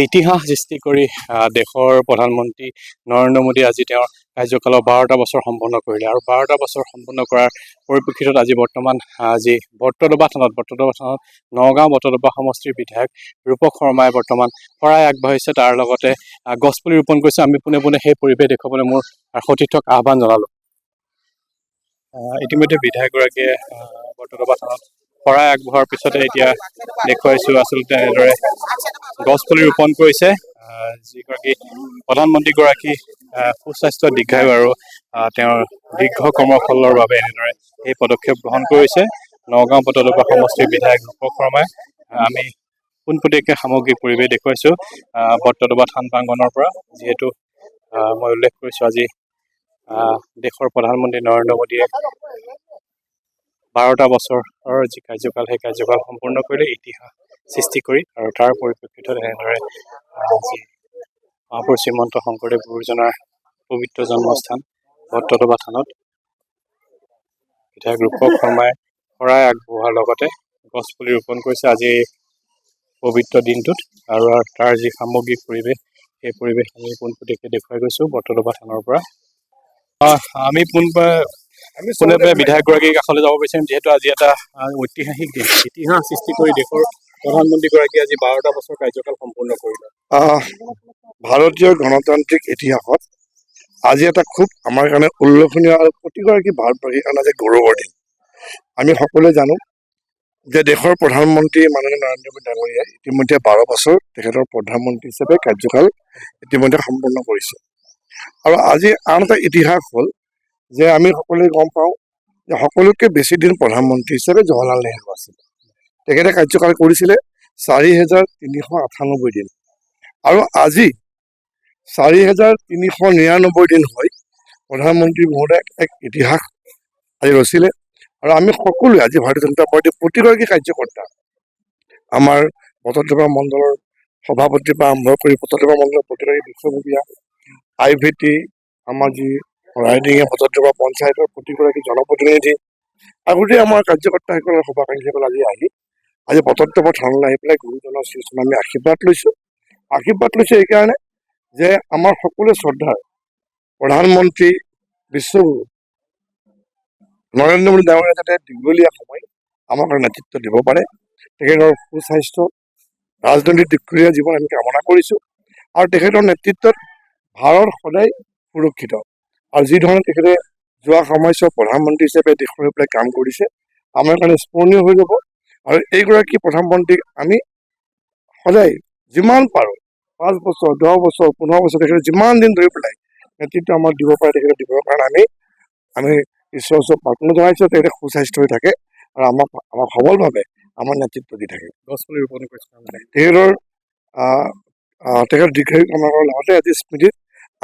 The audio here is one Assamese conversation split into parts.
ইতিহাস সৃষ্টি কৰি দেশৰ প্ৰধানমন্ত্ৰী নৰেন্দ্ৰ মোদী আজি তেওঁৰ কাৰ্যকালৰ 12টা বছৰ সম্পন্ন কৰিলে আৰু 12টা বছৰ সম্পন্ন কৰাৰ পৰিপ্ৰেক্ষিতত আজি বৰ্তমান যি বটদ্ৰৱা থানত নগাঁও বটদ্ৰৱা সমষ্টিৰ বিধায়ক ৰূপক শৰ্মাই বৰ্তমান শৰাই আগবঢ়াইছে। তাৰ লগতে গছপুলি ৰোপণ কৰিছে। আমি পোনে পোনে সেই পৰিৱেশ দেখুৱাবলৈ মোৰ সতীৰ্থক আহ্বান জনালোঁ। ইতিমধ্যে বিধায়কগৰাকীয়ে বটদ্ৰৱা থানত শৰাই আগবঢ়োৱাৰ পিছতে এতিয়া দেখুৱাইছোঁ আচলতে এনেদৰে গছপুলি ৰোপণ কৰিছে। যিগৰাকী প্ৰধানমন্ত্ৰীগৰাকী সুস্বাস্থ্য দীৰ্ঘায়ু আৰু তেওঁৰ দীৰ্ঘ কৰ্মফলৰ বাবে এনেদৰে এই পদক্ষেপ গ্ৰহণ কৰিছে নগাঁও বটদ্ৰৱা সমষ্টিৰ বিধায়ক ৰূপক শৰ্মাই। আমি পোনপটীয়াকৈ সামগ্ৰিক পৰিৱেশ দেখুৱাইছোঁ বটদ্ৰৱা থান প্ৰাংগণৰ পৰা। যিহেতু মই উল্লেখ কৰিছোঁ আজি দেশৰ প্ৰধানমন্ত্ৰী নৰেন্দ্ৰ মোদীয়ে 12টা বছৰৰ যি কাৰ্যকাল সেই কাৰ্যকাল সম্পূৰ্ণ কৰিলে ইতিহাস সৃষ্টি কৰি, আৰু তাৰ পৰিপ্ৰেক্ষিতত এনেদৰে যি মহাপুৰুষ শ্ৰীমন্ত শংকৰদেৱ গুৰুজনাৰ পবিত্ৰ জন্মস্থান বটদ্ৰৱা থানত বিধায়ক ৰূপক শৰ্মাই শৰাই আগবঢ়োৱাৰ লগতে গছপুলি ৰোপণ কৰিছে আজি পবিত্ৰ দিনটোত। আৰু তাৰ যি সামগ্ৰিক পৰিৱেশ সেই পৰিৱেশ আমি পোনপটীয়াকৈ দেখুৱাই গৈছোঁ বটদ্ৰৱা থানৰ পৰা। আমি পোনপটীয়াকৈ বিধায়কগৰাকীৰ কাষলৈ যাব বিচাৰিম, যিহেতু আজি এটা ঐতিহাসিক দিন। ইতিহাস সৃষ্টি কৰি দেশৰ প্ৰধানমন্ত্ৰীগৰাকীয়ে আজি 12টা বছৰ কাৰ্যকাল সম্পূৰ্ণ কৰিলে। ভাৰতীয় গণতান্ত্ৰিক ইতিহাসত আজি এটা খুব আমাৰ কাৰণে উল্লেখনীয় আৰু প্ৰতিগৰাকী ভাৰতবাসীৰ কাৰণে আজি গৌৰৱৰ দিন। আমি সকলোৱে জানো যে দেশৰ প্ৰধানমন্ত্ৰী মাননীয় নৰেন্দ্ৰ মোদী ডাঙৰীয়াই ইতিমধ্যে 12 বছৰ তেখেতৰ প্ৰধানমন্ত্ৰী হিচাপে কাৰ্যকাল ইতিমধ্যে সম্পন্ন কৰিছে। আৰু আজি আন এটা ইতিহাস হ'ল যে আমি সকলোৱে গম পাওঁ যে সকলোতকৈ বেছি দিন প্ৰধানমন্ত্ৰী হিচাপে জৱাহৰলাল নেহৰু আছিল। তেখেতে কাৰ্যকাল কৰিছিলে 4,398 দিন। আৰু আজি 4,399 দিন হৈ প্ৰধানমন্ত্ৰী মহোদয় এক ইতিহাস আজি ৰচিলে। আৰু আমি সকলোৱে আজি ভাৰতীয় জনতা পাৰ্টীৰ প্ৰতিগৰাকী কাৰ্যকৰ্তা, আমাৰ বটদ্ৰৱা মণ্ডলৰ সভাপতিৰ পৰা আৰম্ভ কৰি বটদ্ৰৱা মণ্ডলৰ প্ৰতিগৰাকী বিষয়ববীয়া, IVT, আমাৰ যি ৰাইডিঙে বটদ্ৰৱা পঞ্চায়তৰ প্ৰতিগৰাকী জনপ্ৰতিনিধি, আগতে আমাৰ কাৰ্যকৰ্তাসকলৰ সভাকাংক্ষীসকল আজি বটদ্ৰৱা থানলৈ আহি পেলাই গুৰুজনৰ শ্ৰীচৰণত আমি আশীৰ্বাদ লৈছোঁ এইকাৰণে যে আমাৰ সকলোৱে শ্ৰদ্ধাৰ প্ৰধানমন্ত্ৰী বিশ্বগুৰু নৰেন্দ্ৰ মোদী ডাঙৰীয়া যাতে দীঘলীয়া সময় আমাক নেতৃত্ব দিব পাৰে। তেখেতৰ সুস্বাস্থ্য, ৰাজনৈতিক দীঘলীয়া জীৱন আমি কামনা কৰিছোঁ। আৰু তেখেতৰ নেতৃত্বত ভাৰত সদায় সুৰক্ষিত। আৰু যি ধৰণে তেখেতে যোৱা সময়ছোৱাত প্ৰধানমন্ত্ৰী হিচাপে দেশৰ হৈ পেলাই কাম কৰিছে, আমাৰ কাৰণে স্মৰণীয় হৈ যাব। আৰু এইগৰাকী প্ৰধানমন্ত্ৰীক আমি সদায় যিমান পাৰোঁ 5 বছৰ, 10 বছৰ, 15 বছৰ তেখেতে যিমান দিন ধৰি পেলাই নেতৃত্ব আমাক দিব পাৰে তেখেতে দিবৰ কাৰণে আমি ঈশ্বৰৰ ওচৰত প্ৰাৰ্থনা জনাইছোঁ তেখেতে সুস্বাস্থ্য হৈ থাকে আৰু আমাক সবলভাৱে আমাৰ নেতৃত্ব দি থাকে। গছপুলি ৰোপণ কৰিছে তেখেতৰ দীৰ্ঘায়ু কামনা কৰাৰ লগতে আজি স্মৃতিত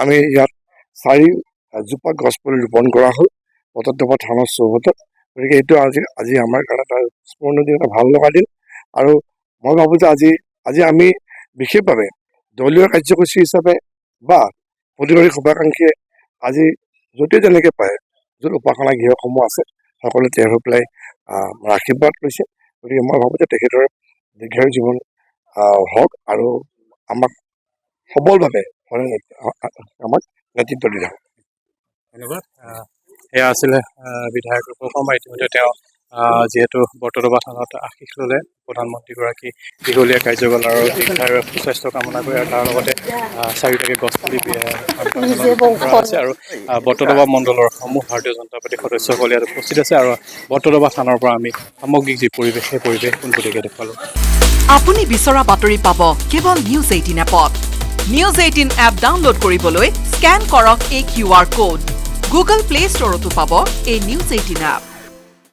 আমি ইয়াত 4জোপা গছপুলি ৰোপণ কৰা হ'ল বটদ্ৰৱা থানৰ চৌহদত। গতিকে এইটো আজি আমাৰ কাৰণে এটা স্মৰণীয় দিন, এটা ভাল লগা দিন। আৰু মই ভাবোঁ যে আজি আমি বিশেষভাৱে দলীয় কাৰ্যসূচী হিচাপে বা প্ৰতিগৰাকী সভাকাংক্ষীয়ে আজি য'তে যেনেকৈ পাৰে, য'ত উপাসনা গৃহসমূহ আছে সকলোৱে তেওঁ হৈ পেলাই আশীৰ্বাদ লৈছে। গতিকে মই ভাবোঁ যে তেখেতৰ দীৰ্ঘায়ু জীৱন হওক আৰু আমাক সবলভাৱে আমাক নেতৃত্ব দি থাকক। ধন্যবাদ। এয়া আছিলে বিধায়ক ৰূপক শৰ্মা। ইতিমধ্যে তেওঁ যিহেতু বটদ্ৰৱা থানত আশীষ ল'লে প্ৰধানমন্ত্ৰীগৰাকী দীঘলীয়া কাৰ্যকাল আৰু দীৰ্ঘায়ু সুস্বাস্থ্য কামনা কৰে। আৰু তাৰ লগতে 4টাকৈ গছপুলি কৰা হৈছে। আৰু বটদ্ৰৱা মণ্ডলৰ সমূহ ভাৰতীয় জনতা পাৰ্টীৰ সদস্যসকল ইয়াত উপস্থিত আছে। আৰু বটদ্ৰৱা থানৰ পৰা আমি সামগ্ৰিক যি পৰিৱেশ সেই পৰিৱেশ পোনপটীয়াকৈ দেখুৱালোঁ। আপুনি বিচৰা বাতৰি পাব কেৱল নিউজ 18 এপত। নিউজ 18 এপ ডাউনলোড কৰিবলৈ স্কেন কৰক এই QR কোড। গুগল প্লে ষ্টৰতো পাব এই নিউজ 18 এপ।